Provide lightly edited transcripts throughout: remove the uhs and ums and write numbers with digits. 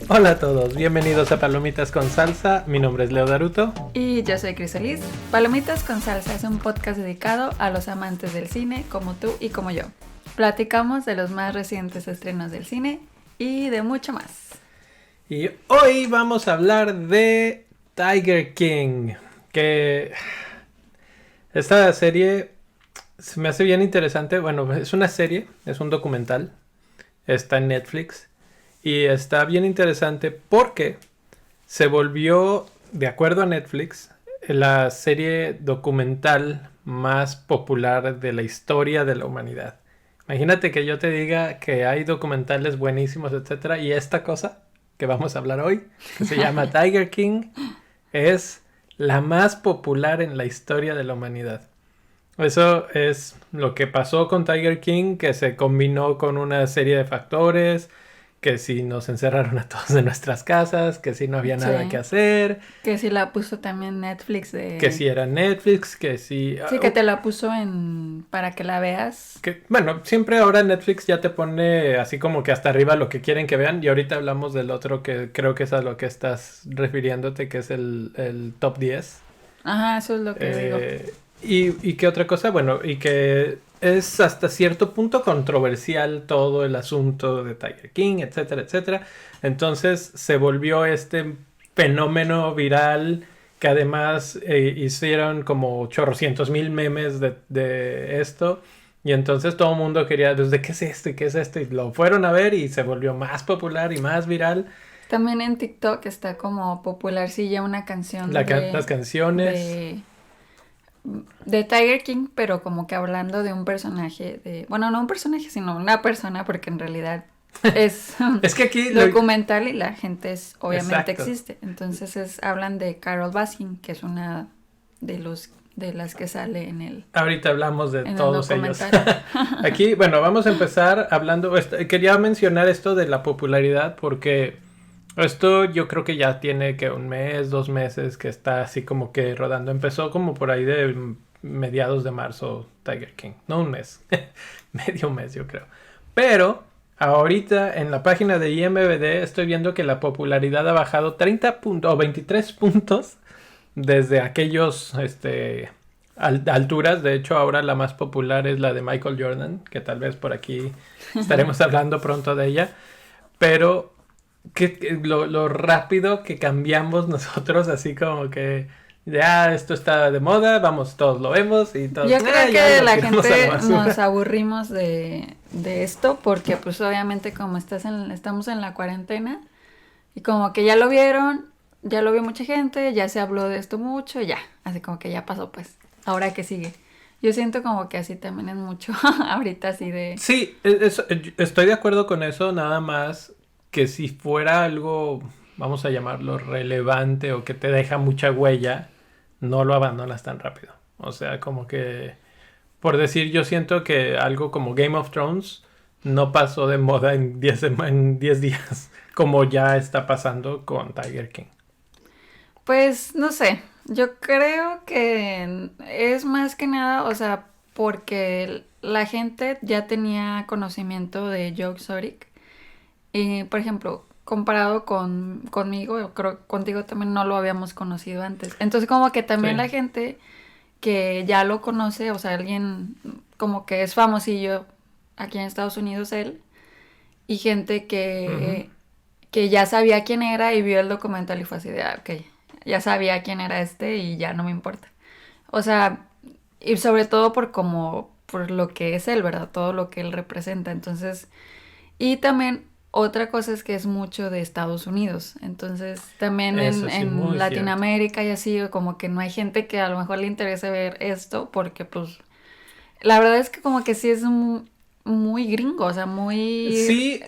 Hola a todos, bienvenidos a Palomitas con Salsa. Mi nombre es Leo Daruto. Y yo soy Crisolis. Palomitas con Salsa es un podcast dedicado a los amantes del cine como tú y como yo. Platicamos de los más recientes estrenos del cine y de mucho más. Y hoy vamos a hablar de Tiger King, que esta serie se me hace bien interesante. Bueno, es una serie, es un documental, está en Netflix. Y está bien interesante porque se volvió, de acuerdo a Netflix, la serie documental más popular de la historia de la humanidad. Imagínate que yo te diga que hay documentales buenísimos, etcétera, y esta cosa que vamos a hablar hoy, que se llama Tiger King, es la más popular en la historia de la humanidad. Eso es lo que pasó con Tiger King, que se combinó con una serie de factores. Que si nos encerraron a todos en nuestras casas, que si no había nada que hacer. Que si la puso también Netflix. Que si era Netflix, que si... Sí, que te la puso para que la veas. Bueno, siempre ahora Netflix ya te pone así como que hasta arriba lo que quieren que vean. Y ahorita hablamos del otro que creo que es a lo que estás refiriéndote, que es el top 10. Ajá, eso es lo que digo. ¿Y qué otra cosa? Bueno, y que... es hasta cierto punto controversial todo el asunto de Tiger King, etcétera, etcétera. Entonces se volvió este fenómeno viral que además hicieron como chorrocientos mil memes de esto. Y entonces todo el mundo quería, ¿de qué es esto? ¿Qué es esto? Y lo fueron a ver y se volvió más popular y más viral. También en TikTok está como popular, sí, ya una canción las canciones... de Tiger King, pero como que hablando de un personaje bueno, no un personaje, sino una persona, porque en realidad es es que aquí documental y la gente obviamente Exacto. existe. Entonces hablan de Carole Baskin, que es una de las que sale en el... Ahorita hablamos de todos ellos. Aquí, bueno, vamos a empezar hablando... Quería mencionar esto de la popularidad porque... esto yo creo que ya tiene que 1 mes, 2 meses que está así como que rodando. Empezó como por ahí de mediados de marzo Tiger King. No 1 mes, medio mes yo creo. Pero ahorita en la página de IMDb estoy viendo que la popularidad ha bajado 30 puntos o 23 puntos desde aquellos alturas. De hecho ahora la más popular es la de Michael Jordan, que tal vez por aquí estaremos hablando pronto de ella. Pero... que lo rápido que cambiamos nosotros, así como que ya esto está de moda, vamos, todos lo vemos y todos... Yo creo que la gente nos aburrimos de esto porque pues obviamente como estamos en la cuarentena y como que ya lo vieron, ya lo vio mucha gente, ya se habló de esto mucho, ya, así como que ya pasó pues, ahora que sigue. Yo siento como que así también es mucho ahorita así de... Sí, estoy de acuerdo con eso, nada más... que si fuera algo, vamos a llamarlo relevante o que te deja mucha huella, no lo abandonas tan rápido. O sea, como que, por decir, yo siento que algo como Game of Thrones no pasó de moda en 10 días, como ya está pasando con Tiger King. Pues, no sé, yo creo que es más que nada, o sea, porque la gente ya tenía conocimiento de Joe Exotic. Y, por ejemplo, comparado conmigo, creo que contigo también no lo habíamos conocido antes. Entonces, como que también Sí. la gente que ya lo conoce, o sea, alguien como que es famosillo aquí en Estados Unidos él, y gente que ya sabía quién era y vio el documental y fue así de, ok, ya sabía quién era y ya no me importa. O sea, y sobre todo por lo que es él, ¿verdad? Todo lo que él representa. Entonces, y también... otra cosa es que es mucho de Estados Unidos, entonces también en Latinoamérica y así, como que no hay gente que a lo mejor le interese ver esto, porque pues la verdad es que como que sí es muy gringo, o sea, muy... Sí,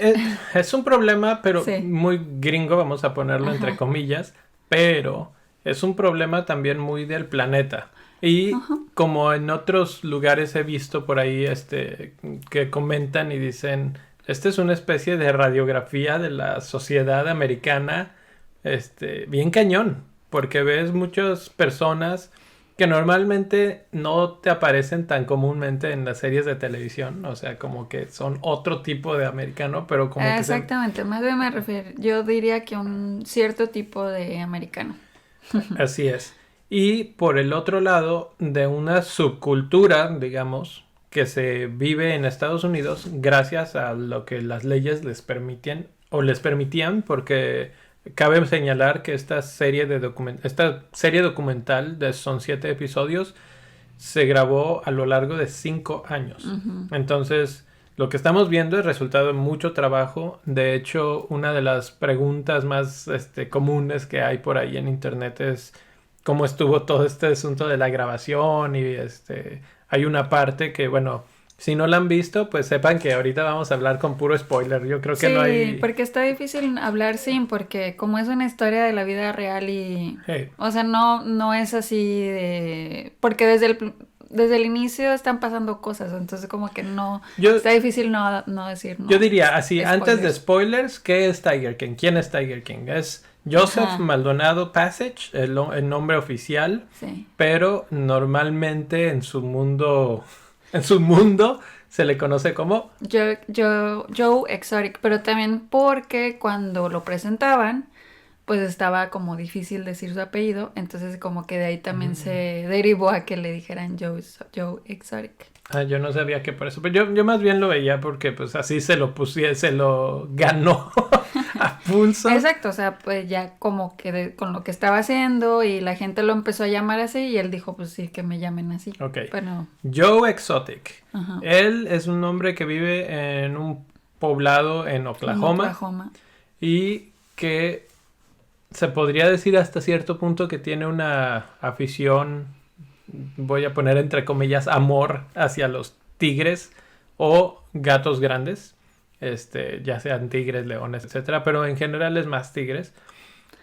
es un problema, pero sí. Muy gringo, vamos a ponerlo entre comillas, pero es un problema también muy del planeta. Y como en otros lugares he visto por ahí que comentan y dicen... esta es una especie de radiografía de la sociedad americana, bien cañón, porque ves muchas personas que normalmente no te aparecen tan comúnmente en las series de televisión, o sea, como que son otro tipo de americano, pero como que Exactamente, más bien me refiero, yo diría que un cierto tipo de americano. así es. Y por el otro lado, de una subcultura, digamos, que se vive en Estados Unidos gracias a lo que las leyes les permiten o les permitían, porque cabe señalar que esta serie documental son 7 episodios, se grabó a lo largo de 5 años. Ujú. Entonces, lo que estamos viendo es resultado de mucho trabajo. De hecho, una de las preguntas más comunes que hay por ahí en internet es cómo estuvo todo este asunto de la grabación y hay una parte que, bueno, si no la han visto, pues sepan que ahorita vamos a hablar con puro spoiler. Yo creo que no Sí, hay... porque está difícil hablar sin, porque como es una historia de la vida real y, Hey, o sea, no es así de, porque desde el inicio están pasando cosas, entonces como que no, yo, está difícil no decir yo no, diría así, antes de spoilers. spoilers, ¿qué es Tiger King? ¿Quién es Tiger King? Es Joseph Ajá, Maldonado Passage, el nombre oficial, sí. pero normalmente en su mundo se le conoce como... Joe Exotic, pero también porque cuando lo presentaban, pues estaba como difícil decir su apellido, entonces como que de ahí también se derivó a que le dijeran Joe Exotic. Ah, yo no sabía que por eso, pero yo más bien lo veía porque pues así se lo ganó a pulso. Exacto, o sea, pues ya como que con lo que estaba haciendo y la gente lo empezó a llamar así y él dijo, pues sí, que me llamen así. Ok, Pero, Joe Exotic. ajá, Él es un hombre que vive en un poblado en en Oklahoma Oklahoma. y que se podría decir hasta cierto punto que tiene una afición, voy a poner entre comillas, amor hacia los tigres o gatos grandes, ya sean tigres, leones, etcétera, pero en general es más tigres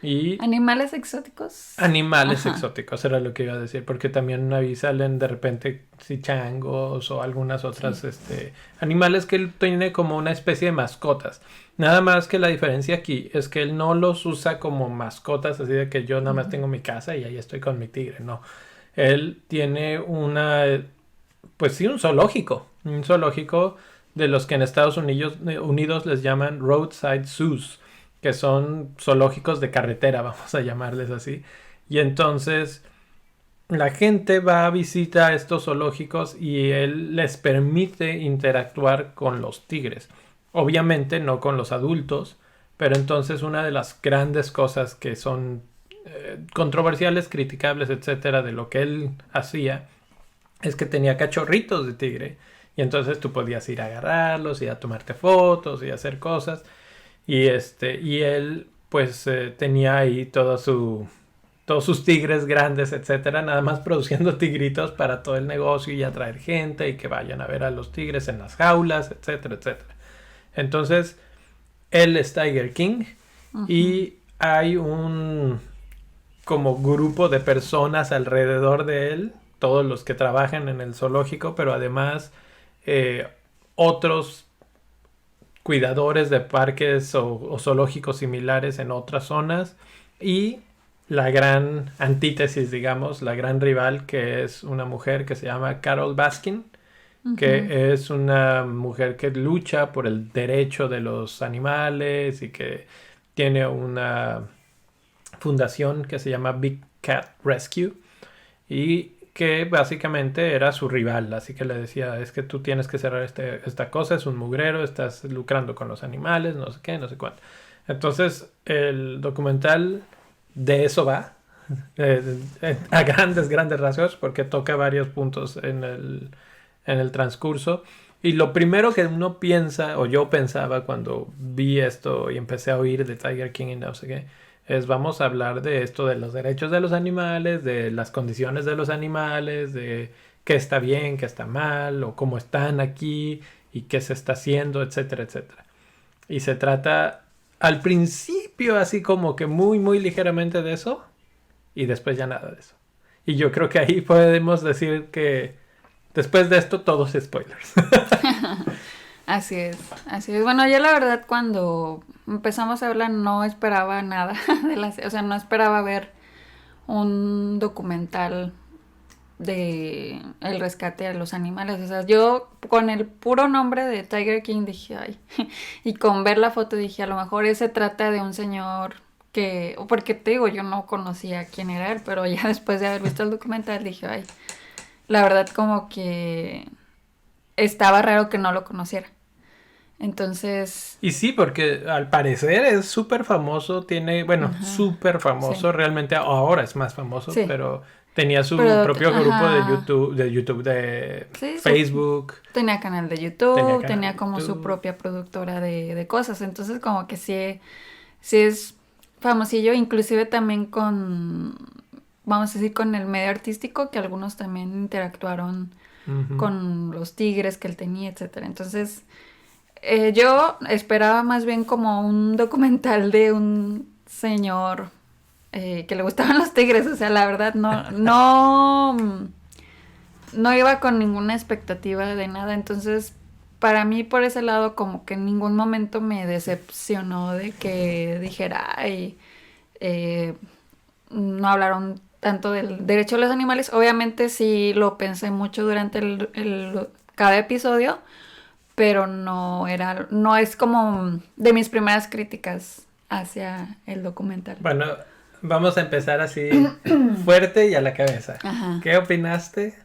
y Animales exóticos. animales Ajá, exóticos, era lo que iba a decir, porque también ahí salen de repente sí, changos o algunas otras sí. animales que él tiene como una especie de mascotas. Nada más que la diferencia aquí es que él no los usa como mascotas, así de que yo nada más Ujú. tengo mi casa y ahí estoy con mi tigre, no. Él tiene pues sí, un zoológico de los que en Estados Unidos les llaman roadside zoos, que son zoológicos de carretera, vamos a llamarles así. Y entonces la gente va a visitar estos zoológicos y él les permite interactuar con los tigres. Obviamente no con los adultos, pero entonces una de las grandes cosas que son controversiales, criticables, etcétera, de lo que él hacía es que tenía cachorritos de tigre. Y entonces tú podías ir a agarrarlos y a tomarte fotos y a hacer cosas. Y él pues tenía ahí todos sus tigres grandes, etcétera, nada más produciendo tigritos para todo el negocio y atraer gente y que vayan a ver a los tigres en las jaulas, etcétera, etcétera. Entonces, él es Tiger King Ujú. y hay un como grupo de personas alrededor de él, todos los que trabajan en el zoológico, pero además eh, otros cuidadores de parques o zoológicos similares en otras zonas y la gran antítesis, digamos, la gran rival que es una mujer que se llama Carol Baskin, Ujú. que es una mujer que lucha por el derecho de los animales y que tiene una fundación que se llama Big Cat Rescue y que básicamente era su rival, así que le decía, es que tú tienes que cerrar esta cosa, es un mugrero, estás lucrando con los animales, no sé qué, no sé cuánto. Entonces el documental de eso va, a grandes rasgos, porque toca varios puntos en el transcurso. Y lo primero que uno piensa, o yo pensaba cuando vi esto y empecé a oír de Tiger King y no sé qué, es vamos a hablar de esto, de los derechos de los animales, de las condiciones de los animales, de qué está bien, qué está mal, o cómo están aquí y qué se está haciendo, etcétera, etcétera. Y se trata al principio así como que muy ligeramente de eso y después ya nada de eso. Y yo creo que ahí podemos decir que después de esto todos spoilers. Así es, así es. Bueno, yo la verdad cuando empezamos a hablar no esperaba nada o sea, no esperaba ver un documental de el rescate a los animales. O sea, yo con el puro nombre de Tiger King dije, ay, y con ver la foto dije, a lo mejor se trata de un señor que, porque te digo, yo no conocía quién era él, pero ya después de haber visto el documental dije, ay, la verdad como que estaba raro que no lo conociera. Entonces... Y sí, porque al parecer es súper famoso, tiene, bueno, súper famoso, sí. realmente ahora es más famoso, Sí. pero tenía su Pero, propio grupo ajá, de sí, Facebook, tenía canal de tenía YouTube, canal tenía de como su YouTube. propia productora de cosas, entonces como que sí, sí es famosillo, inclusive también con, vamos a decir, con el medio artístico, que algunos también interactuaron Ujú. con los tigres que él tenía, etcétera. Entonces, yo esperaba más bien como un documental de un señor que le gustaban los tigres, o sea, la verdad no iba con ninguna expectativa de nada, entonces para mí por ese lado como que en ningún momento me decepcionó de que dijera, ay, eh, no hablaron tanto del derecho de los animales. Obviamente sí lo pensé mucho durante cada episodio, pero no es como de mis primeras críticas hacia el documental. Bueno, vamos a empezar así fuerte y a la cabeza. Ajá. ¿Qué opinaste?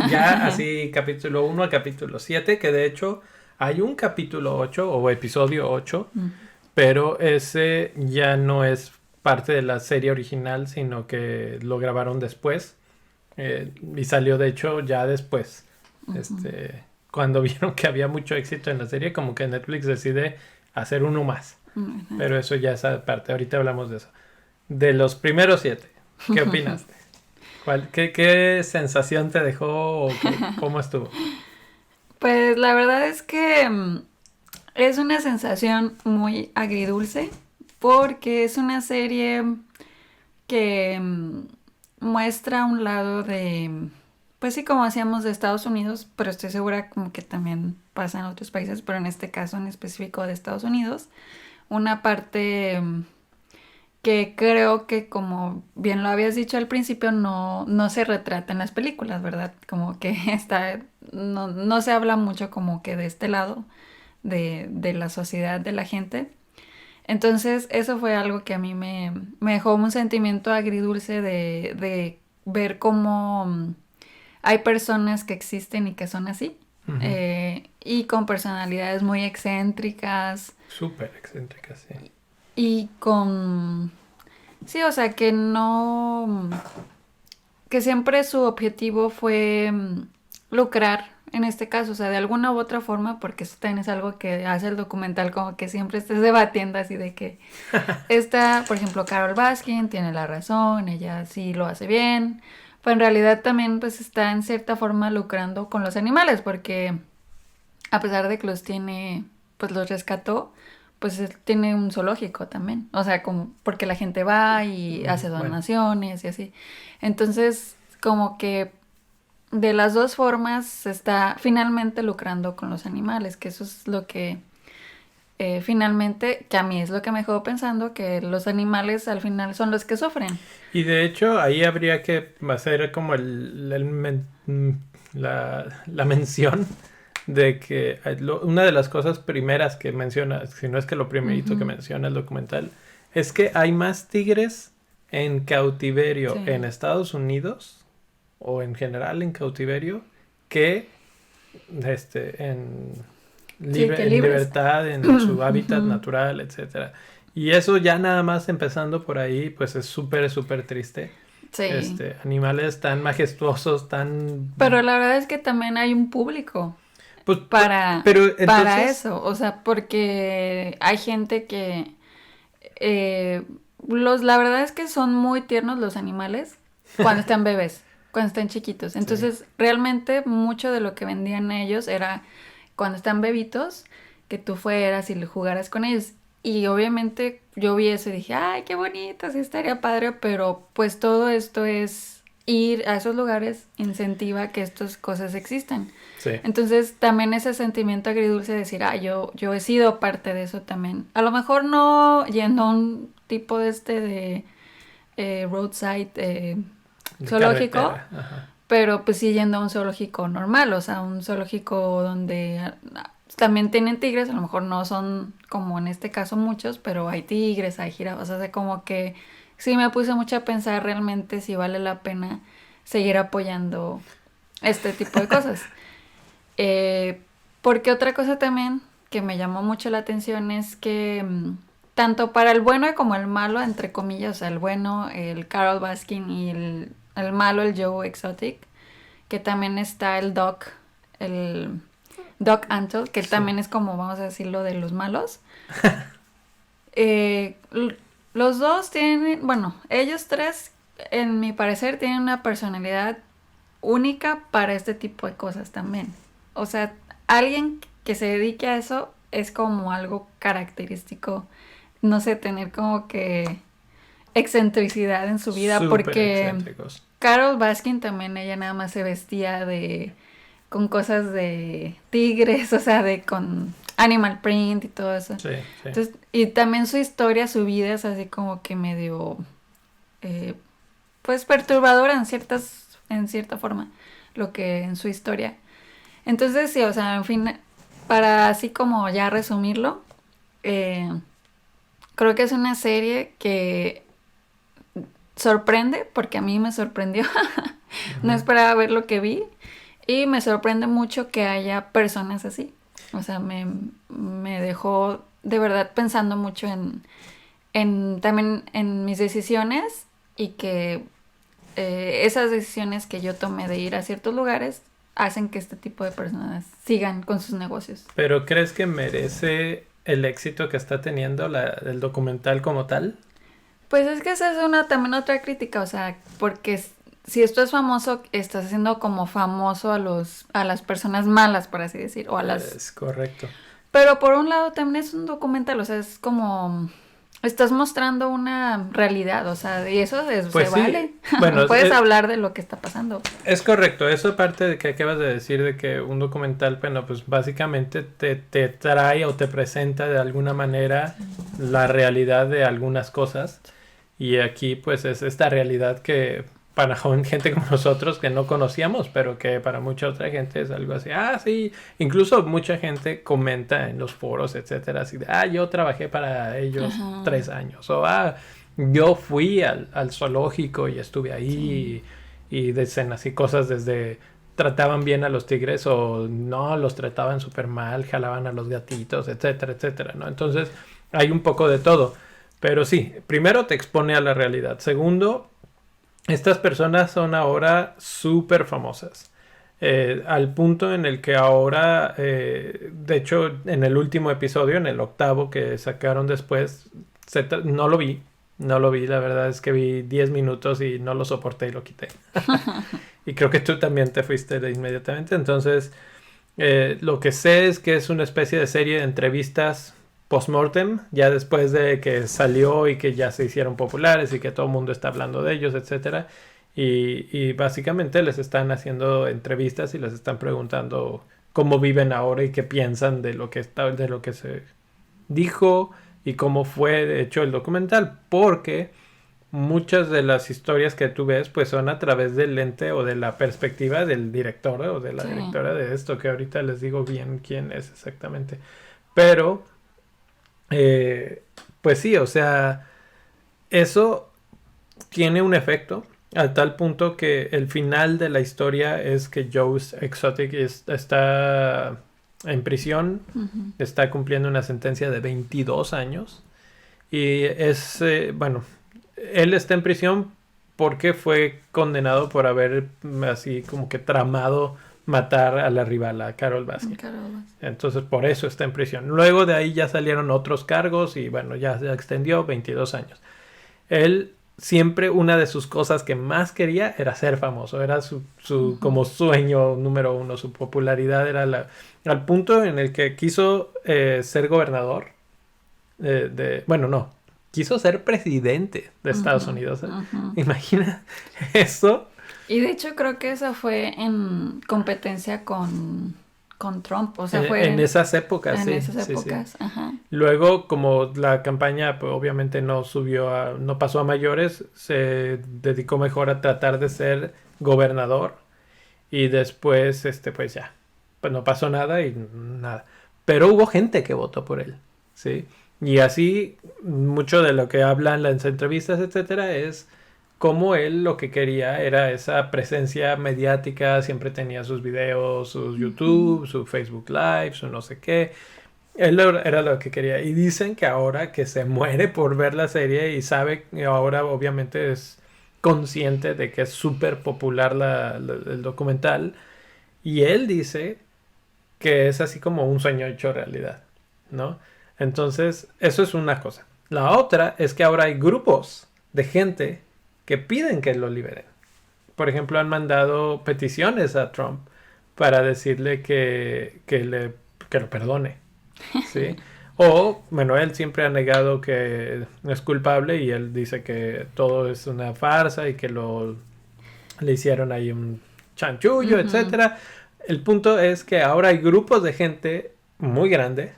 Ya así capítulo 1 a capítulo 7, que de hecho hay un capítulo 8 o episodio 8, Mm. pero ese ya no es parte de la serie original, sino que lo grabaron después y salió de hecho ya después. Cuando vieron que había mucho éxito en la serie, como que Netflix decide hacer uno más. Ajá. Pero eso ya es aparte, ahorita hablamos de eso. De los primeros 7, ¿qué opinaste? ¿Qué sensación te dejó o cómo estuvo? Pues la verdad es que es una sensación muy agridulce porque es una serie que muestra un lado de, pues sí, como hacíamos de Estados Unidos, pero estoy segura como que también pasa en otros países, pero en este caso en específico de Estados Unidos, una parte que creo que como bien lo habías dicho al principio, no se retrata en las películas, ¿verdad? Como que no se habla mucho como que de este lado de la sociedad, de la gente. Entonces, eso fue algo que a mí me dejó un sentimiento agridulce de ver cómo hay personas que existen y que son así. Ujú. Y con personalidades muy excéntricas Súper excéntrica, sí. y con... Sí, o sea, que no... Que siempre su objetivo fue lucrar en este caso, o sea, de alguna u otra forma, porque eso también es algo que hace el documental, como que siempre estés debatiendo así de que esta, por ejemplo, Carol Baskin tiene la razón, ella sí lo hace bien, pero en realidad también pues está en cierta forma lucrando con los animales, porque a pesar de que los tiene, pues los rescató, pues él tiene un zoológico también. O sea, como porque la gente va y hace Bueno, donaciones y así. Entonces, como que de las dos formas se está finalmente lucrando con los animales, que eso es lo que finalmente, que a mí es lo que me dejó pensando, que los animales al final son los que sufren. y de hecho ahí habría que hacer como la mención de que una de las cosas primeras que menciona, si no es que lo primerito que Ujú. menciona el documental, es que hay más tigres en cautiverio en Sí. Estados Unidos o en general en cautiverio que en, Sí, que en libres. libertad, en su hábitat Ujú. natural, etcétera. Y eso ya nada más empezando por ahí, pues es súper, súper triste. Sí. Animales tan majestuosos, tan... Pero la verdad es que también hay un público Pues, para, pero para entonces, eso. O sea, porque hay gente que eh, la verdad es que son muy tiernos los animales cuando están bebés, cuando están chiquitos. sí, Entonces, realmente mucho de lo que vendían ellos era cuando están bebitos, que tú fueras y le jugaras con ellos. Y obviamente yo vi eso y dije, ay, qué bonito, sí estaría padre, pero pues todo esto es ir a esos lugares incentiva que estas cosas existan. sí. Entonces también ese sentimiento agridulce de decir, ah, yo he sido parte de eso también. A lo mejor no yendo a un tipo de roadside De zoológico, carretera. Ajá. pero pues sí yendo a un zoológico normal, o sea, un zoológico donde también tienen tigres, a lo mejor no son como en este caso muchos, pero hay tigres, hay jirafas, o sea, como que sí me puse mucho a pensar realmente si vale la pena seguir apoyando este tipo de cosas. Eh, Porque otra cosa también que me llamó mucho la atención es que tanto para el bueno como el malo, entre comillas, o sea, el bueno, el Carol Baskin y el malo, el Joe Exotic, que también está el Doc Antle, que él Sí. también es como, vamos a decirlo, de los malos. Eh, l- los dos tienen, bueno, ellos tres, en mi parecer, tienen una personalidad única para este tipo de cosas también. O sea, alguien que se dedique a eso es como algo característico, no sé, tener como que excentricidad en su vida, Súper porque excéntricos. Carol Baskin también, ella nada más se vestía con cosas de tigres, o sea, con animal print y todo eso. Sí, sí. Entonces, y también su historia, su vida es así como que medio, eh, pues perturbadora en cierta forma, lo que en su historia. Entonces, sí, o sea, en fin, para así como ya resumirlo, eh, creo que es una serie que sorprende, porque a mí me sorprendió. No Ujú. esperaba ver lo que vi y me sorprende mucho que haya personas así. O sea, me dejó de verdad pensando mucho también en mis decisiones y que esas decisiones que yo tomé de ir a ciertos lugares hacen que este tipo de personas sigan con sus negocios. ¿Pero crees que merece el éxito que está teniendo el documental como tal? Pues es que esa es también otra crítica, o sea, porque si esto es famoso, estás haciendo como famoso a las personas malas, por así decir, o a las... Es correcto. Pero por un lado también es un documental, o sea, es como... Estás mostrando una realidad, o sea, y eso se Pues sí, vale. bueno, Puedes hablar de lo que está pasando. es correcto. Eso parte de que acabas de decir de que un documental, bueno, pues básicamente te trae o te presenta de alguna manera la realidad de algunas cosas. Y aquí pues es esta realidad que para gente como nosotros que no conocíamos, pero que para mucha otra gente es algo así. Ah, sí. Incluso mucha gente comenta en los foros, etcétera, así de, ah, yo trabajé para ellos Ajá, 3 años. O, ah, yo fui al zoológico y estuve sí. ahí. Y dicen así cosas desde trataban bien a los tigres o no, los trataban súper mal, jalaban a los gatitos, etcétera, etcétera, ¿no? Entonces hay un poco de todo. Pero sí, primero te expone a la realidad. Segundo, estas personas son ahora súper famosas. Al punto en el que ahora, de hecho, en el último episodio, en el octavo que sacaron después, no lo vi. No lo vi, la verdad es que vi 10 minutos y no lo soporté y lo quité. Y creo que tú también te fuiste de inmediatamente. Entonces, lo que sé es que es una especie de serie de entrevistas post-mortem, ya después de que salió y que ya se hicieron populares y que todo el mundo está hablando de ellos, etcétera. Y básicamente les están haciendo entrevistas y les están preguntando cómo viven ahora y qué piensan de lo que de lo que se dijo y cómo fue de hecho el documental, porque muchas de las historias que tú ves pues son a través del lente o de la perspectiva del director o de la Sí. directora de esto, que ahorita les digo bien quién es exactamente. Pero, eh, pues sí, o sea, eso tiene un efecto a tal punto que el final de la historia es que Joe Exotic está en prisión, Ujú. está cumpliendo una sentencia de 22 años y es, bueno, él está en prisión porque fue condenado por haber así como que tramado matar a la rival, a Carol Baskin. Carol. Entonces por eso está en prisión. Luego de ahí ya salieron otros cargos y bueno, ya se extendió 22 años. Él siempre una de sus cosas que más quería era ser famoso, era su Ujú. como sueño número uno, su popularidad era al punto en el que quiso ser gobernador bueno, no, quiso ser presidente de Estados Ujú, Unidos. ujú. Imagina eso. Y de hecho creo que eso fue en competencia con Trump, o sea, En fue esas épocas, en sí, esas sí, sí. épocas, ajá. Luego, como la campaña pues, obviamente no no pasó a mayores, se dedicó mejor a tratar de ser gobernador y después, pues ya, pues no pasó nada y nada. Pero hubo gente que votó por él, ¿sí? Y así, mucho de lo que hablan las entrevistas, etcétera, es cómo él lo que quería era esa presencia mediática, siempre tenía sus videos, sus YouTube, su Facebook Live, su no sé qué. Él era lo que quería. Y dicen que ahora que se muere por ver la serie y sabe, y ahora obviamente es consciente de que es súper popular el documental. Y él dice que es así como un sueño hecho realidad, ¿no? Entonces, eso es una cosa. La otra es que ahora hay grupos de gente que piden que lo liberen. Por ejemplo, han mandado peticiones a Trump para decirle que lo perdone, ¿sí? O, bueno, él siempre ha negado que es culpable y él dice que todo es una farsa y que le hicieron ahí un chanchullo, etcétera. El punto es que ahora hay grupos de gente muy grande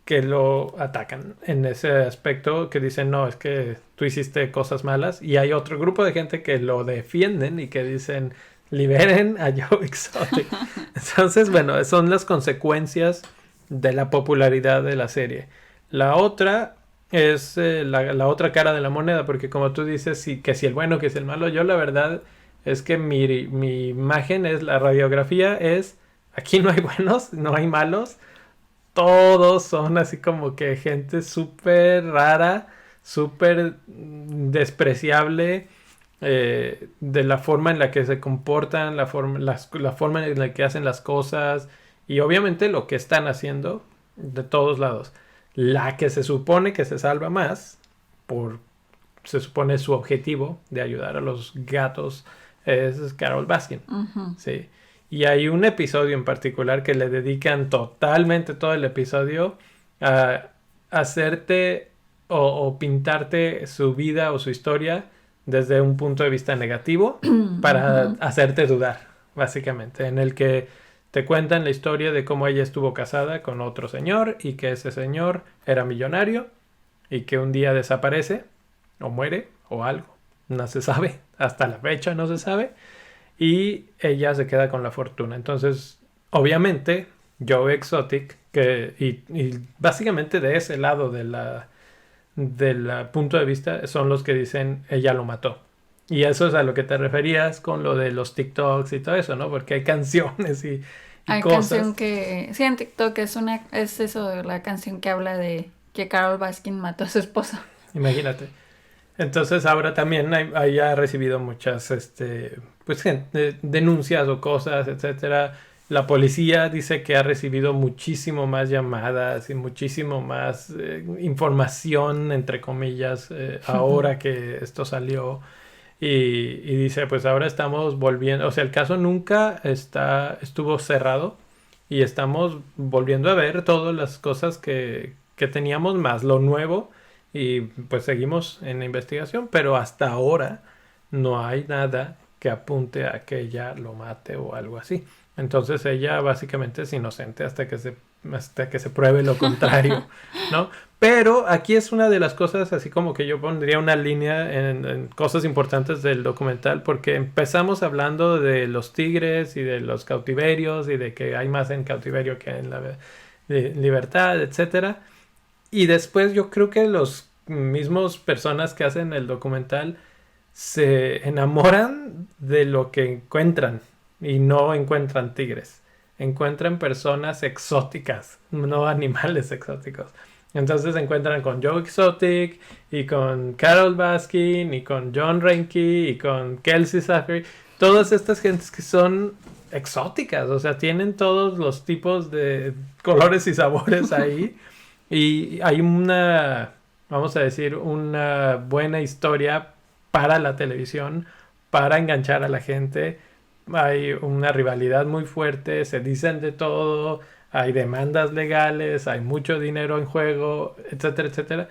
que lo atacan en ese aspecto, que dicen, no, es que tú hiciste cosas malas. Y hay otro grupo de gente que lo defienden y que dicen, liberen a Joe Exotic. Entonces, bueno, son las consecuencias de la popularidad de la serie. La otra es la otra cara de la moneda, porque como tú dices, que si el bueno, que si el malo, yo la verdad es que mi imagen es, la radiografía es, aquí no hay buenos, no hay malos, todos son así como que gente súper rara, súper despreciable, de la forma en la que se comportan, la forma en la que hacen las cosas y obviamente lo que están haciendo de todos lados. La que se supone que se salva más, se supone su objetivo de ayudar a los gatos, es Carol Baskin. Sí. Y hay un episodio en particular que le dedican totalmente todo el episodio a hacerte o pintarte su vida o su historia desde un punto de vista negativo para hacerte dudar, básicamente, en el que te cuentan la historia de cómo ella estuvo casada con otro señor y que ese señor era millonario y que un día desaparece o muere o algo, no se sabe, hasta la fecha no se sabe. Y ella se queda con la fortuna. Entonces, obviamente, Joe Exotic, y básicamente de ese lado del punto de vista, son los que dicen ella lo mató. Y eso es a lo que te referías con lo de los TikToks y todo eso, ¿no? Porque hay canciones y Hay cosas. canción que... Sí, en TikTok es eso, la canción que habla de que Carol Baskin mató a su esposa. Imagínate. Entonces ahora también ha recibido muchas pues, denuncias o cosas, etcétera. La policía dice que ha recibido muchísimo más llamadas y muchísimo más información, entre comillas, ahora que esto salió. Y dice, pues ahora estamos volviendo, o sea, el caso nunca estuvo cerrado y estamos volviendo a ver todas las cosas que teníamos más lo nuevo. Y pues seguimos en la investigación, pero hasta ahora no hay nada que apunte a que ella lo mate o algo así. Entonces ella básicamente es inocente hasta que se pruebe lo contrario, ¿no? Pero aquí es una de las cosas, así como que yo pondría una línea en cosas importantes del documental, porque empezamos hablando de los tigres y de los cautiverios y de que hay más en cautiverio que en la libertad, etcétera. Y después yo creo que los mismos personas que hacen el documental se enamoran de lo que encuentran y no encuentran tigres. Encuentran personas exóticas, no animales exóticos. Entonces se encuentran con Joe Exotic y con Carol Baskin y con John Reinke y con Kelsey Zachary. Todas estas gentes que son exóticas, o sea, tienen todos los tipos de colores y sabores ahí. Y hay vamos a decir, una buena historia para la televisión, para enganchar a la gente. Hay una rivalidad muy fuerte, se dicen de todo, hay demandas legales, hay mucho dinero en juego, etcétera, etcétera.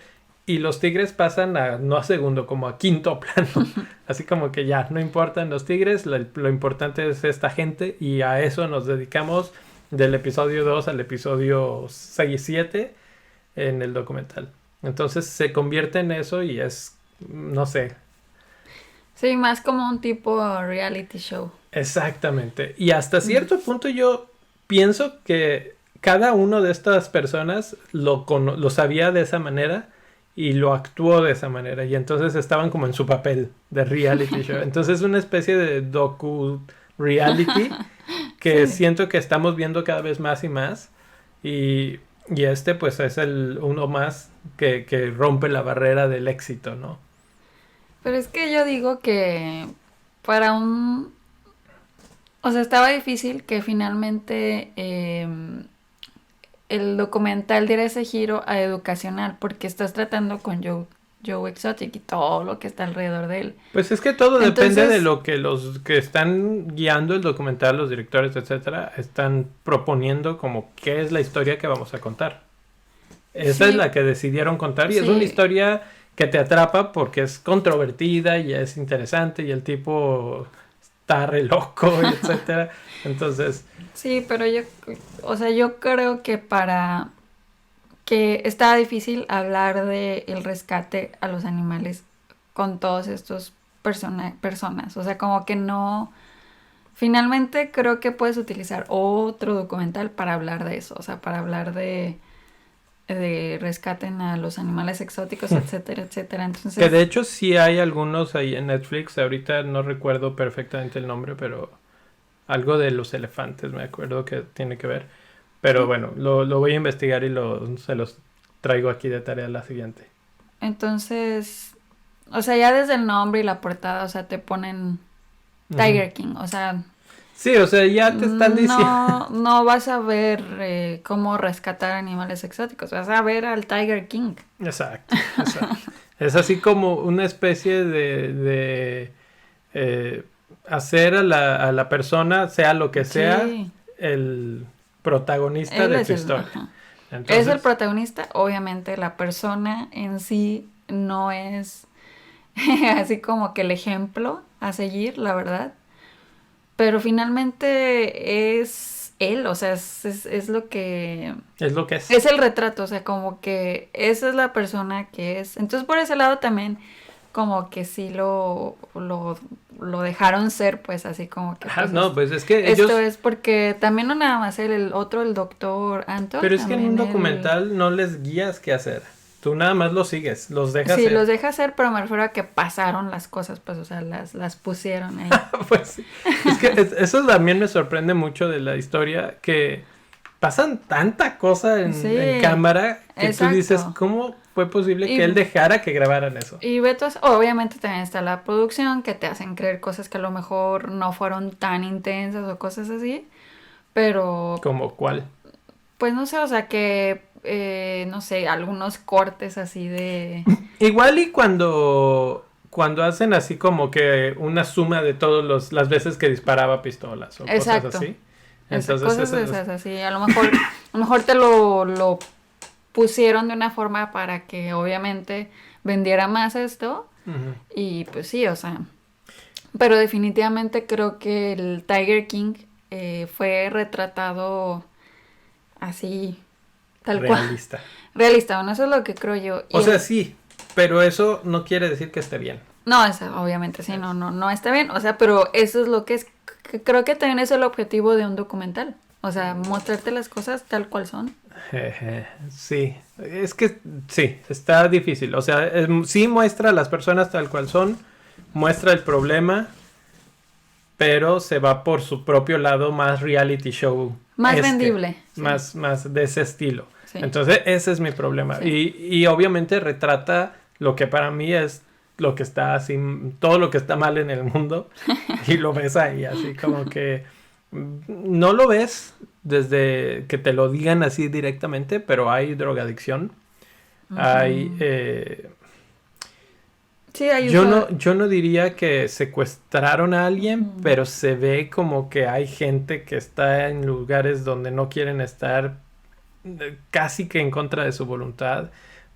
Y los tigres pasan no a segundo, como a quinto plano. Así como que ya, no importan los tigres, lo importante es esta gente y a eso nos dedicamos del episodio 2 al episodio 6-7 en el documental. Entonces se convierte en eso y es, no sé. Sí, más como un tipo reality show. Exactamente. Y hasta cierto punto yo pienso que cada uno de estas personas lo sabía de esa manera y lo actuó de esa manera. Y entonces estaban como en su papel de reality show. Entonces es una especie de docu-reality que Sí. siento que estamos viendo cada vez más y más. Y, y este pues es el uno más que rompe la barrera del éxito, ¿no? Pero es que yo digo que para un... O sea, estaba difícil que finalmente el documental diera ese giro a educacional, porque estás tratando con Joe Exotic y todo lo que está alrededor de él. Pues es que todo depende de Entonces, lo que los que están guiando el documental, los directores, etcétera, están proponiendo como qué es la historia que vamos a contar. Esa es sí, la que decidieron contar y es una sí, historia que te atrapa porque es controvertida y es interesante y el tipo está re loco, y etcétera. Entonces, sí, pero yo, o sea, yo creo que para que estaba difícil hablar de el rescate a los animales con todos estos personas. O sea, como que no. Finalmente creo que puedes utilizar otro documental para hablar de eso, o sea, para hablar de rescaten a los animales exóticos, etcétera, etcétera. que de Entonces, hecho sí hay algunos ahí en Netflix, ahorita no recuerdo perfectamente el nombre, pero algo de los elefantes me acuerdo que tiene que ver. Pero sí. bueno, lo voy a investigar y se los traigo aquí de tarea la siguiente. Entonces, o sea, ya desde el nombre y la portada, o sea, te ponen Ujú. Tiger King, o sea, Sí, o sea, ya te están diciendo. no vas a ver cómo rescatar animales exóticos, vas a ver al Tiger King. Exacto, exacto. Es así como una especie de eh, hacer a la persona, sea lo que sea, Sí, el protagonista él de es tu el, historia. ajá. Es el Entonces, protagonista, obviamente la persona en sí no es así como que el ejemplo a seguir, la verdad. Pero finalmente es él, o sea, es lo que... es lo que es. Es el retrato, o sea, como que esa es la persona que es. Entonces por ese lado también como que sí lo dejaron ser, pues así como que Ajá, pues no, pues es que esto ellos. es porque también no nada más él, el otro, el doctor Anton, Pero es que en un también él... documental no les guías qué hacer. Tú nada más los sigues, los dejas Sí, los ser. deja hacer, pero me refiero a que pasaron las cosas, pues, o sea, las pusieron ahí. Pues sí. Es que eso también me sorprende mucho de la historia, que pasan tanta cosa en Sí, cámara que tú dices, exacto. ¿cómo fue posible Y, que él dejara que grabaran eso? y Beto, obviamente también está la producción, que te hacen creer cosas que a lo mejor no fueron tan intensas o cosas así, pero, ¿Como cuál? pues no sé, o sea, que, no sé, algunos cortes así de... Igual y cuando hacen así como que una suma de todas las veces que disparaba pistolas o cosas Exacto, así. Entonces, cosas de esas así. A lo mejor te lo pusieron de una forma para que obviamente vendiera más esto. ujú. Y pues sí, o sea, pero definitivamente creo que el Tiger King fue retratado así, tal cual, Realista. realista, bueno, eso es lo que creo yo. O Y sea, el, sí, pero eso no quiere decir que esté bien. no, eso, obviamente, sí, Es- no está bien, o sea, pero eso es lo que es, creo que también es el objetivo de un documental, o sea, mostrarte las cosas tal cual son. Sí, es que sí, está difícil. O sea, sí muestra a las personas tal cual son, muestra el problema, pero se va por su propio lado más reality show, Más vendible, sí, más de ese estilo. sí, Entonces, ese es mi problema. sí. Y obviamente retrata lo que para mí es lo que está así, todo lo que está mal en el mundo, y lo ves ahí, así como que no lo ves desde que te lo digan así directamente, pero hay drogadicción, hay Ujú. Sí, hay yo uso. no diría que secuestraron a alguien, Ujú. pero se ve como que hay gente que está en lugares donde no quieren estar, casi que en contra de su voluntad,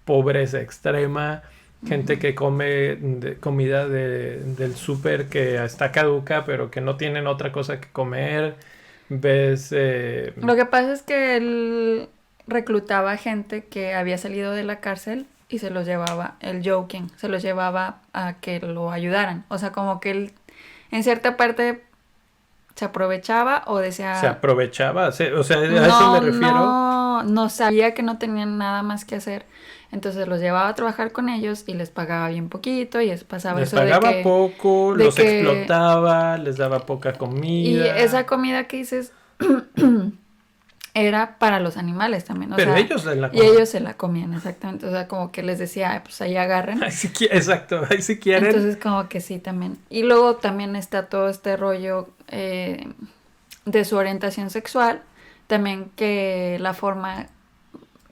pobreza extrema, gente Ujú. que come comida del súper que está caduca, pero que no tienen otra cosa que comer. Ves, Lo que pasa es que él reclutaba gente que había salido de la cárcel y se los llevaba, el Joking, se los llevaba a que lo ayudaran. O sea, como que él en cierta parte se aprovechaba o decía... Se aprovechaba, o sea, a eso me refiero. No sabía que no tenían nada más que hacer. Entonces los llevaba a trabajar con ellos y les pagaba bien poquito y pasaba Les eso de pagaba que... poco, de los que- explotaba, les daba poca Y comida. esa comida que dices era para los animales también. O Pero sea, ellos se la y comían. ellos se la comían, exactamente. O sea, como que les decía, "Ay, pues ahí agarren". Ahí sí exacto, ahí si quieren. Entonces como que sí también. Y luego también está todo este rollo de su orientación sexual. También que la forma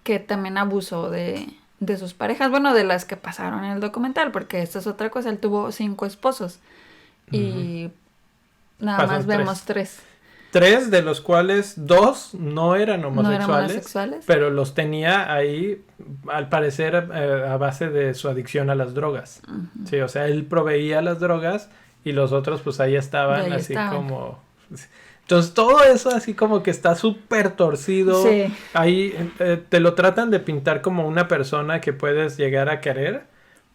que también abusó de sus parejas. Bueno, de las que pasaron en el documental, porque esta es otra cosa. Él tuvo 5 esposos y nada Pasan más vemos 3. 3 de los cuales 2 no eran No eran homosexuales, homosexuales. pero los tenía ahí, al parecer, a base de su adicción a las drogas. Sí, o sea, él proveía las drogas y los otros pues ahí estaban, Y ahí así estaban. como... Entonces todo eso así como que está súper torcido. Sí. Ahí te lo tratan de pintar como una persona que puedes llegar a querer.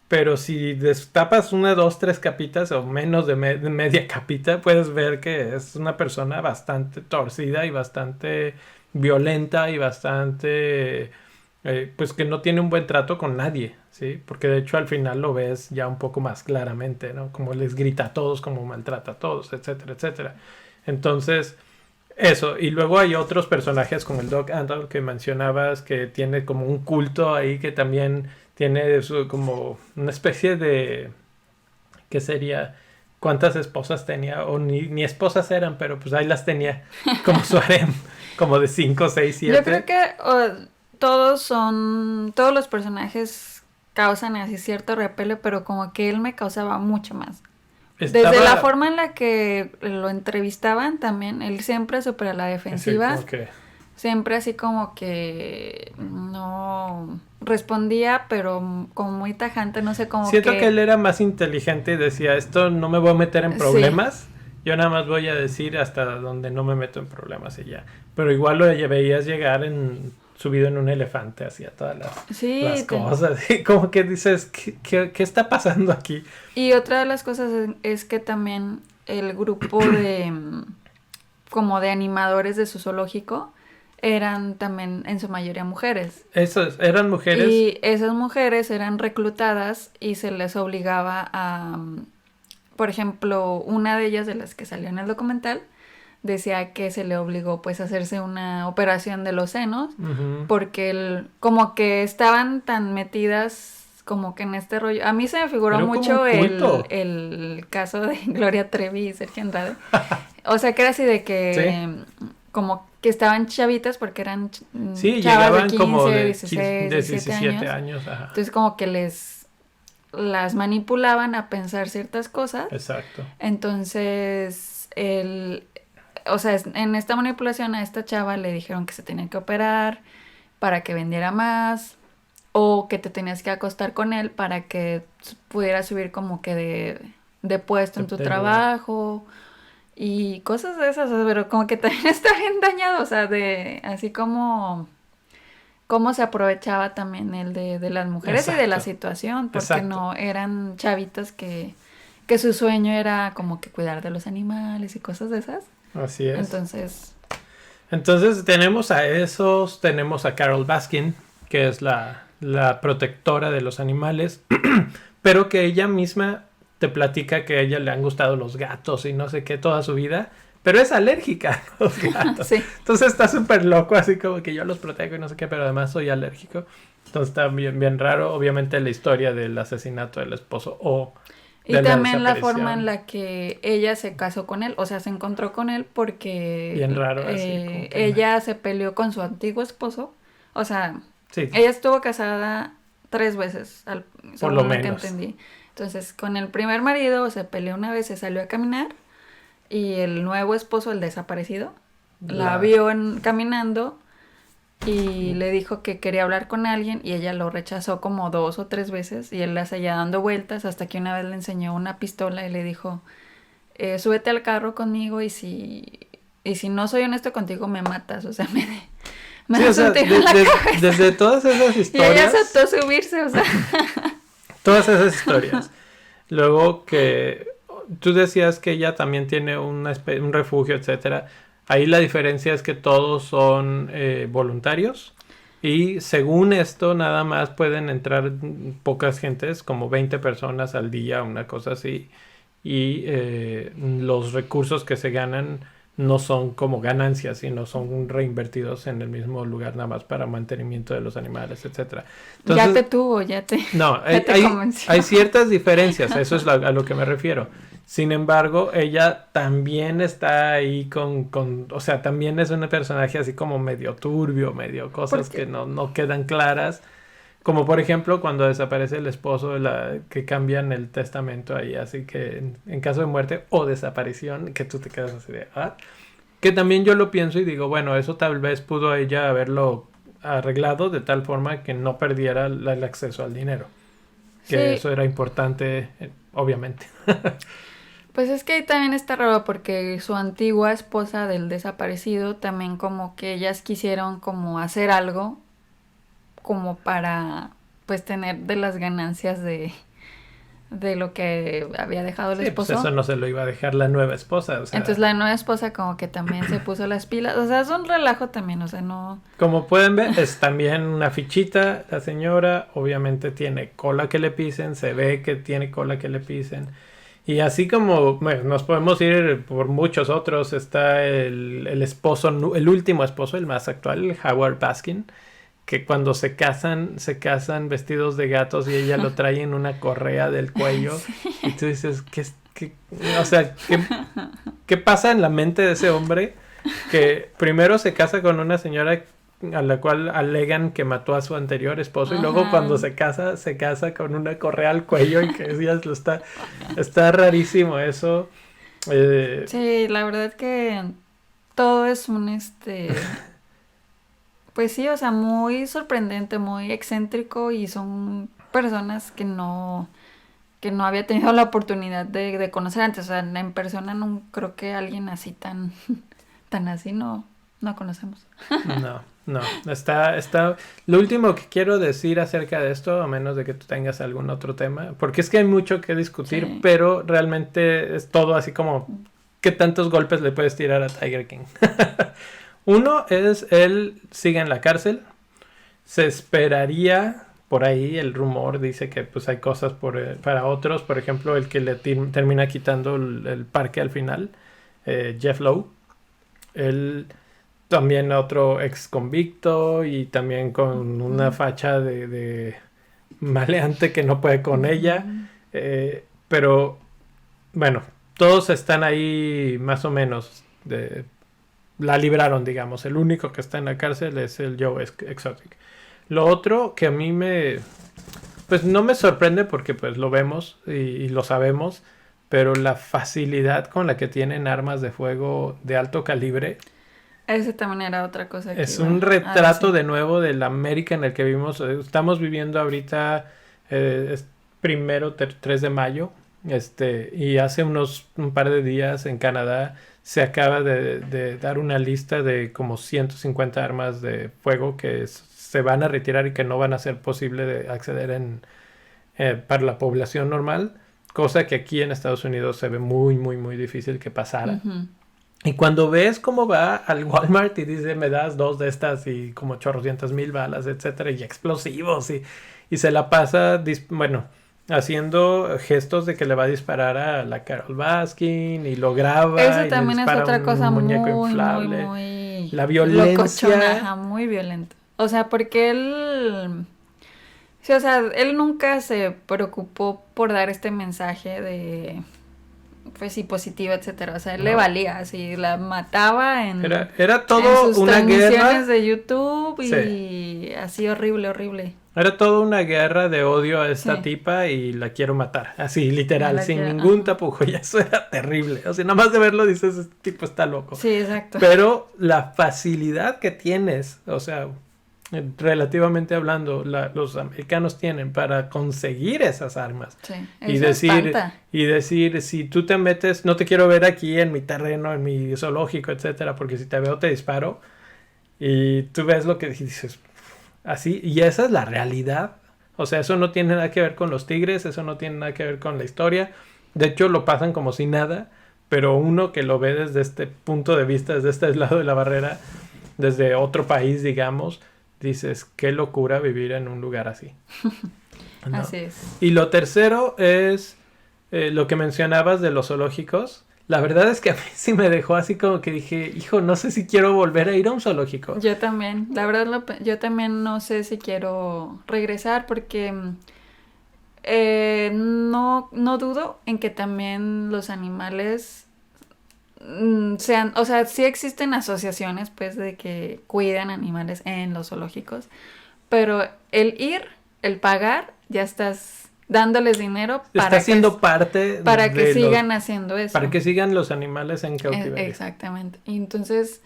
Pero si destapas 1, 2, 3 capitas o menos de media capita, puedes ver que es una persona bastante torcida y bastante violenta y bastante, pues que no tiene un buen trato con nadie, ¿sí? Porque de hecho al final lo ves ya un poco más claramente, ¿no? Como les grita a todos, como maltrata a todos, etcétera, etcétera. Entonces, eso. Y luego hay otros personajes como el Doc Andal que mencionabas que tiene como un culto ahí que también tiene como una especie de... ¿Qué sería? ¿Cuántas esposas tenía? O ni esposas eran, pero pues ahí las tenía como su harem, como de 5, 6, 7. Yo creo que todos los personajes causan así cierto repele, pero como que él me causaba mucho más. Desde la forma en la que lo entrevistaban también, él siempre súper a la defensiva. Siempre así como que no respondía, pero como muy tajante, no sé cómo Siento que él era más inteligente y decía, esto no me voy a meter en problemas, sí. Yo nada más voy a decir hasta donde no me meto en problemas y ya. Pero igual lo veías llegar subido en un elefante, hacía todas las cosas. Y como que dices, ¿qué está pasando aquí? Y otra de las cosas es que también el grupo de como de animadores de su zoológico eran también en su mayoría mujeres. Eran mujeres. Y esas mujeres eran reclutadas y se les obligaba a, por ejemplo, una de ellas de las que salió en el documental, decía que se le obligó pues a hacerse una operación de los senos, porque como que estaban tan metidas como que en este rollo. A mí se me figuró mucho el caso de Gloria Trevi y Sergio Andrade. O sea, que era así de que como que estaban chavitas porque eran chavas de 15, como 16, 17 años. Ajá. Entonces como que las manipulaban a pensar ciertas cosas. Exacto. Entonces, o sea, en esta manipulación a esta chava le dijeron que se tenía que operar para que vendiera más o que te tenías que acostar con él para que pudiera subir como que de puesto en tu trabajo y cosas de esas, pero como que también está bien dañado, o sea, así como cómo se aprovechaba también el de las mujeres. Exacto. Y de la situación, porque exacto. No eran chavitas que su sueño era como que cuidar de los animales y cosas de esas. Así es. Entonces tenemos a esos, tenemos a Carole Baskin, que es la protectora de los animales, pero que ella misma te platica que a ella le han gustado los gatos y no sé qué toda su vida, pero es alérgica a los gatos. Sí. Entonces está súper loco, así como que yo los protejo y no sé qué, pero además soy alérgico. Entonces está bien, bien raro. Obviamente la historia del asesinato del esposo o y también la forma en la que ella se casó con él, o sea, se encontró con él porque bien raro, así, ella se peleó con su antiguo esposo, o sea, sí. Ella estuvo casada 3 veces, por lo menos. Que entendí. Entonces, con el primer marido se peleó una vez, se salió a caminar y el nuevo esposo, el desaparecido, la vio caminando y le dijo que quería hablar con alguien y ella lo rechazó como 2 o 3 veces y él la seguía dando vueltas hasta que una vez le enseñó una pistola y le dijo, súbete al carro conmigo y si no soy honesto contigo me matas, o sea, Me Sí, da o sea, un tiro en la cabeza. desde todas esas Y ella historias, aceptó subirse, o sea. todas esas historias. Luego que tú decías que ella también tiene un refugio, etcétera. Ahí la diferencia es que todos son voluntarios y según esto nada más pueden entrar pocas gentes, como 20 personas al día, una cosa así. Y los recursos que se ganan no son como ganancias, sino son reinvertidos en el mismo lugar nada más para mantenimiento de los animales, etcétera. Ya te Entonces, tuvo, ya te, no, ya te convenció. hay ciertas diferencias, eso es a lo que me refiero. Sin embargo, ella también está ahí o sea, también es un personaje así como medio turbio, medio cosas Porque que no quedan claras. Como por ejemplo cuando desaparece el esposo, que cambian el testamento ahí, así que en caso de muerte o desaparición, que tú te quedas así de, ¿ah? Que también yo lo pienso y digo, bueno, eso tal vez pudo ella haberlo arreglado de tal forma que no perdiera el acceso al dinero. Que sí, eso era importante, obviamente. pues es que ahí también está raro porque su antigua esposa del desaparecido también como que ellas quisieron como hacer algo como para pues tener de las ganancias de lo que había dejado el Sí, pues esposo. eso no se lo iba a dejar la nueva esposa, o sea, Entonces la nueva esposa como que también se puso las pilas, o sea, es un relajo también, o sea, no... como pueden ver, es también una fichita, la señora, obviamente tiene cola que le pisen, se ve que tiene cola que le pisen. Y así como bueno, nos podemos ir por muchos otros, está el esposo, el último esposo, el más actual, el Howard Baskin, que cuando se casan vestidos de gatos y ella lo trae en una correa del cuello. Y tú dices, o sea, ¿qué pasa en la mente de ese hombre? Que primero se casa con una señora a la cual alegan que mató a su anterior esposo y luego Ajá. cuando se casa con una correa al cuello y que decías, está rarísimo eso. Eh, Sí, la verdad que todo es un pues sí, o sea, muy sorprendente, muy excéntrico y son personas que no había tenido la oportunidad de conocer antes, o sea, en persona no creo que alguien así tan así no conocemos. no, está. Lo último que quiero decir acerca de esto, a menos de que tú tengas algún otro tema, porque es que hay mucho que discutir, Sí. pero realmente es todo así como, ¿qué tantos golpes le puedes tirar a Tiger King? Uno es, él sigue en la cárcel, se esperaría, por ahí el rumor dice que pues hay cosas para otros, por ejemplo, el que le termina quitando el parque al final, Jeff Lowe, él también otro ex convicto y también con una facha de maleante que no puede con ella. Pero bueno, todos están ahí más o menos. La libraron, digamos. El único que está en la cárcel es el Joe Exotic. Lo otro que a mí pues no me sorprende porque pues lo vemos y lo sabemos, pero la facilidad con la que tienen armas de fuego de alto calibre. Ese también era otra cosa que Es iba un a retrato decir. de nuevo de la América en el que vivimos. Estamos viviendo ahorita, es primero, 3 de mayo, y hace un par de días en Canadá se acaba de dar una lista de como 150 armas de fuego que se van a retirar y que no van a ser posible de acceder para la población normal, cosa que aquí en Estados Unidos se ve muy, muy, muy difícil que pasara. Ujú. Y cuando ves cómo va al Walmart y dice, me das 2 de estas y como 800,000 balas, etcétera, y explosivos, y se la pasa, bueno, haciendo gestos de que le va a disparar a la Carol Baskin y lo graba Eso y le también es dispara otra cosa un muñeco muy, inflable. muy La locochona, violencia. ajá, muy violento. O sea, porque él, sí, o sea, él nunca se preocupó por dar este mensaje de, pues sí, positivo, etcétera. O sea, él le No. valía, así, la mataba Era en todo sus una guerra. transmisiones de YouTube Sí. y así horrible, horrible. Era toda una guerra de odio a esta Sí. tipa y la quiero matar. Así, Ya literal, la sin quiero, ningún ajá. tapujo. Y eso era terrible. O sea, nada más de verlo dices, este tipo está loco. Sí, exacto. Pero la facilidad que tienes, o sea, relativamente hablando, los americanos tienen para conseguir esas armas. Sí, Y eso espanta. decir, si tú te metes, no te quiero ver aquí en mi terreno, en mi zoológico, etcétera, porque si te veo te disparo. Y tú ves lo que dices, así, y esa es la realidad. O sea, eso no tiene nada que ver con los tigres, eso no tiene nada que ver con la historia. De hecho, lo pasan como si nada, pero uno que lo ve desde este punto de vista, desde este lado de la barrera, desde otro país, digamos, dices, qué locura vivir en un lugar así. ¿No? Así es. Y lo tercero es lo que mencionabas de los zoológicos. La verdad es que a mí sí me dejó así como que dije, hijo, no sé si quiero volver a ir a un zoológico. Yo también, la verdad, yo también no sé si quiero regresar porque no dudo en que también los animales sean, o sea, sí existen asociaciones pues de que cuidan animales en los zoológicos, pero el pagar, ya estás dándoles dinero Está siendo parte para que de sigan haciendo eso. para que sigan los animales en cautiverio. Exactamente. Y entonces,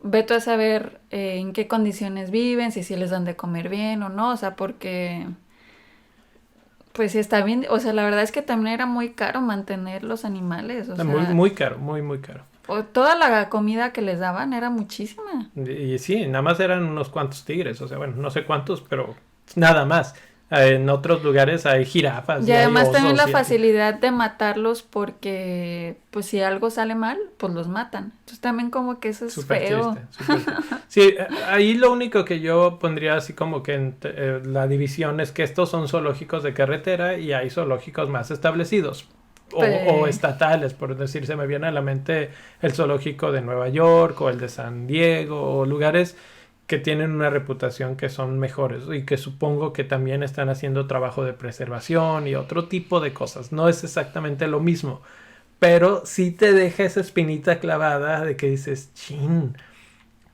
ve tú a saber en qué condiciones viven, si les dan de comer bien o no, o sea, porque pues sí está bien, o sea, la verdad es que también era muy caro mantener los animales, o sea, Muy caro, muy caro. toda la comida que les daban era muchísima. Y sí, nada más eran unos cuantos tigres, o sea, bueno, no sé cuántos, pero nada más. En otros lugares hay jirafas. Y además hay también la osos facilidad de matarlos porque, pues si algo sale mal, pues los matan. Entonces también como que eso es súper feo. triste, súper triste. Sí, ahí lo único que yo pondría así como que la división es que estos son zoológicos de carretera y hay zoológicos más establecidos. O estatales, por decir, se me viene a la mente el zoológico de Nueva York o el de San Diego o lugares que tienen una reputación que son mejores y que supongo que también están haciendo trabajo de preservación y otro tipo de cosas. No es exactamente lo mismo, pero sí te deja esa espinita clavada de que dices, chin,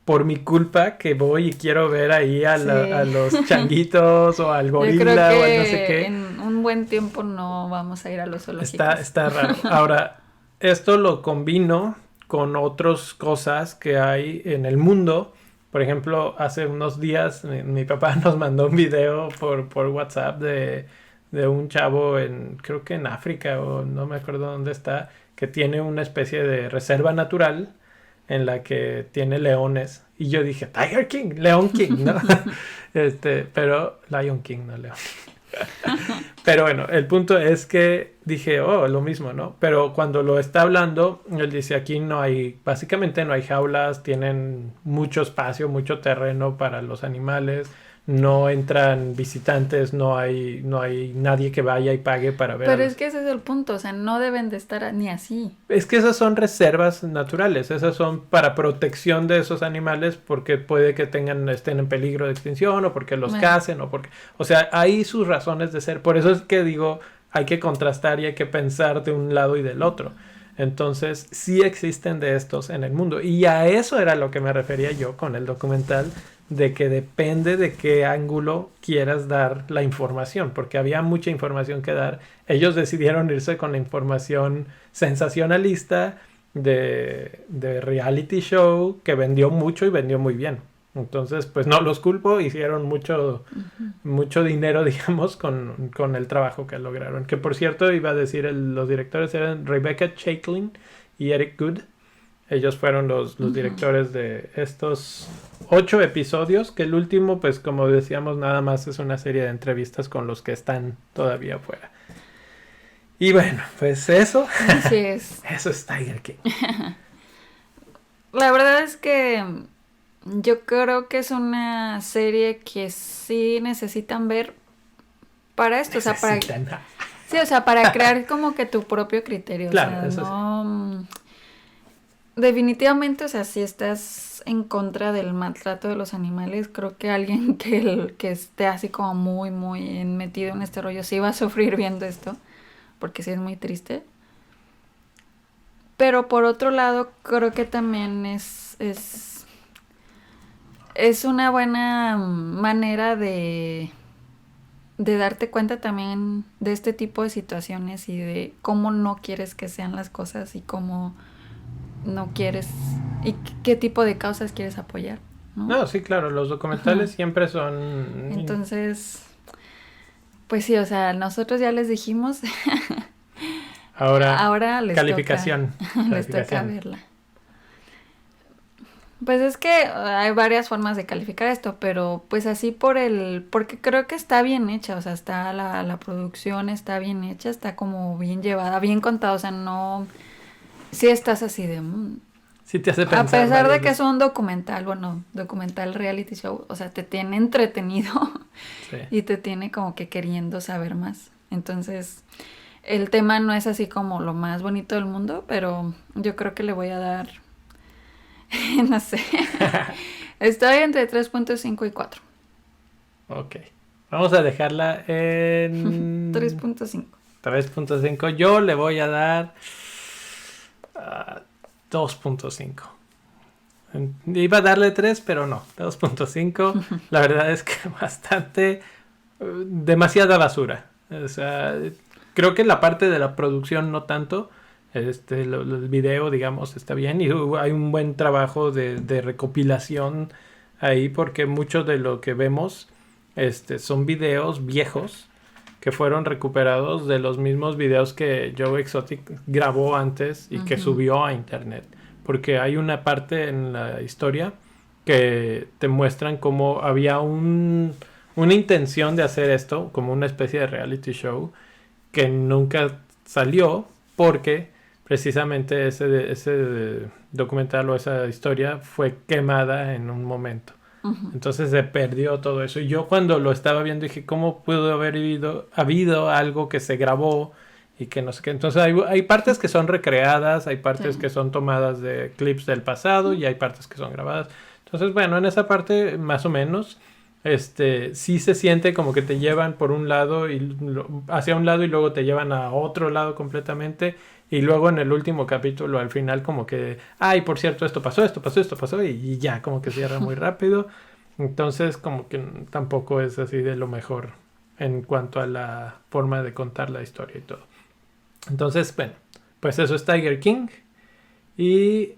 por mi culpa que voy y quiero ver ahí a los changuitos o al Yo creo gorila o al no sé que qué. en un buen tiempo no vamos a ir a los zoológicos. Está raro. Ahora, esto lo combino con otras cosas que hay en el mundo. Por ejemplo, hace unos días mi papá nos mandó un video por WhatsApp de un chavo creo que en África o no me acuerdo dónde está, que tiene una especie de reserva natural en la que tiene leones. Y yo dije, Tiger King, León King, ¿no? Pero Lion King, no León. Pero bueno, el punto es que dije, oh, lo mismo, ¿no? Pero cuando lo está hablando, él dice, aquí básicamente no hay jaulas, tienen mucho espacio, mucho terreno para los animales, no entran visitantes, no hay nadie que vaya y pague para ver. Pero es que ese es el punto, o sea, no deben de estar ni así. Es que esas son reservas naturales, esas son para protección de esos animales porque puede que estén en peligro de extinción o porque los cacen o porque... O sea, hay sus razones de ser. Por eso es que digo, hay que contrastar y hay que pensar de un lado y del otro. Entonces, sí existen de estos en el mundo. Y a eso era lo que me refería yo con el documental, de que depende de qué ángulo quieras dar la información, porque había mucha información que dar. Ellos decidieron irse con la información sensacionalista de reality show que vendió mucho y vendió muy bien. Entonces, pues no los culpo, hicieron mucho dinero, digamos, con el trabajo que lograron. Que por cierto, iba a decir, los directores eran Rebecca Chaiklin y Eric Good. Ellos fueron los directores de estos 8 episodios, que el último, pues como decíamos, nada más es una serie de entrevistas con los que están todavía afuera. Y bueno, pues eso. Así es. Eso es Tiger King. La verdad es que yo creo que es una serie que sí necesitan ver para esto, o sea, para crear como que tu propio criterio. Claro, o sea, eso no... Definitivamente, o sea, si estás en contra del maltrato de los animales, creo que alguien que esté así como muy metido en este rollo sí va a sufrir viendo esto, porque sí es muy triste. Pero por otro lado, creo que también es una buena manera de darte cuenta también de este tipo de situaciones y de cómo no quieres que sean las cosas y cómo no quieres y qué tipo de causas quieres apoyar, ¿no? No, sí, claro, los documentales siempre son... Entonces, pues sí, o sea, nosotros ya les dijimos. Ahora les calificación. Les toca verla. Pues es que hay varias formas de calificar esto, pero pues así porque creo que está bien hecha, o sea, está la producción está bien hecha, está como bien llevada, bien contada, o sea, no, sí estás así de... Sí te hace A pensar pesar de varias que es veces. un documental, bueno, documental reality show, o sea, te tiene entretenido Sí. y te tiene como que queriendo saber más. Entonces, el tema no es así como lo más bonito del mundo, pero yo creo que le voy a dar, no sé, estoy entre 3.5 y 4. Ok. Vamos a dejarla en 3.5. 3.5. Yo le voy a dar ah, 2.5. Iba a darle 3, pero no. 2.5. La verdad es que bastante... demasiada basura. O sea, creo que la parte de la producción no tanto. El video, digamos, está bien. Y hay un buen trabajo de recopilación ahí. Porque mucho de lo que vemos son videos viejos que fueron recuperados de los mismos videos que Joe Exotic grabó antes y que Ujú. subió a internet. Porque hay una parte en la historia que te muestran cómo había una intención de hacer esto como una especie de reality show que nunca salió porque precisamente ese documental o esa historia fue quemada en un momento. Ujú. Entonces se perdió todo eso. Y yo cuando lo estaba viendo dije, ¿cómo pudo haber habido algo que se grabó y que no sé qué? Entonces hay partes que son recreadas, hay partes Sí. que son tomadas de clips del pasado y hay partes que son grabadas. Entonces, bueno, en esa parte más o menos, sí se siente como que te llevan por un lado y hacia un lado y luego te llevan a otro lado completamente. Y luego en el último capítulo, al final, como que, ay, por cierto, esto pasó, esto pasó, esto pasó, y ya, como que cierra muy rápido. Entonces, como que tampoco es así de lo mejor en cuanto a la forma de contar la historia y todo. Entonces, bueno, pues eso es Tiger King. Y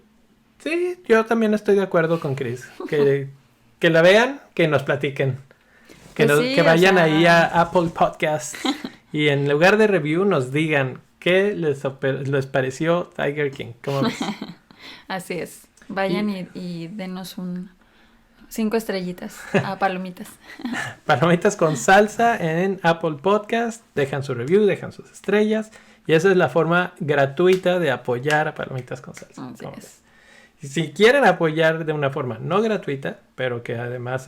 sí, yo también estoy de acuerdo con Chris. Que la vean, que nos platiquen. Pues Que sí, o vayan ahí a sea, Apple Podcasts y en lugar de review nos digan qué les pareció Tiger King. ¿Cómo ves? así es. Y Vayan y denos 5 estrellitas a palomitas. palomitas con salsa en Apple Podcast. Dejan su review, dejan sus estrellas. Y esa es la forma gratuita de apoyar a Palomitas con Salsa. Así ¿Cómo ves? es. Y si quieren apoyar de una forma no gratuita, pero que además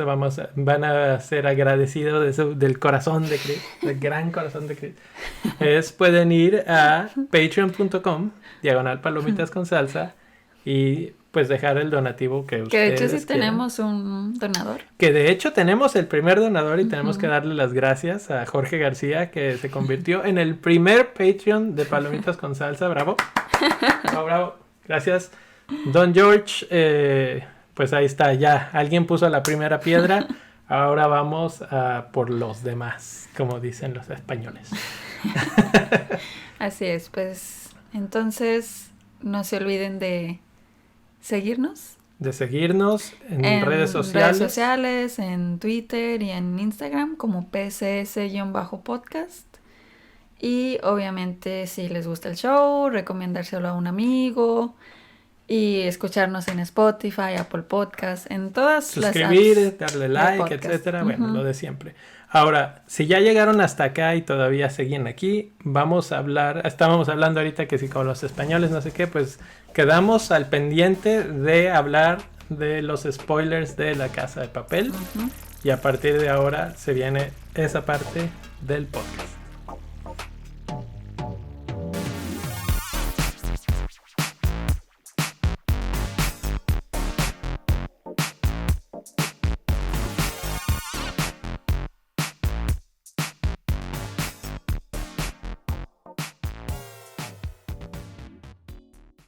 van a ser agradecidos del corazón de Chris, del gran corazón de Chris, pueden ir a patreon.com/palomitas con salsa y pues dejar el donativo que Que de hecho sí ustedes quieran. tenemos un donador. Que de hecho tenemos el primer donador y tenemos que Ujú. darle las gracias a Jorge García, que se convirtió en el primer Patreon de Palomitas con Salsa. Bravo. Bravo, bravo. Gracias. Don George, pues ahí está, ya. Alguien puso la primera piedra. Ahora vamos a por los demás, como dicen los españoles. Así es, pues entonces no se olviden de seguirnos De seguirnos en redes en redes sociales. sociales, en Twitter y en Instagram como PCS-podcast. Y obviamente si les gusta el show, recomendárselo a un amigo y escucharnos en Spotify, Apple Podcast, en todas las Suscribir, apps darle de like, podcast. etcétera. Bueno, Ujú. lo de siempre. Ahora, si ya llegaron hasta acá y todavía siguen aquí, vamos a hablar. Estábamos hablando ahorita que si con los españoles, no sé qué, pues quedamos al pendiente de hablar de los spoilers de La Casa de Papel. Ujú. Y a partir de ahora se viene esa parte del podcast.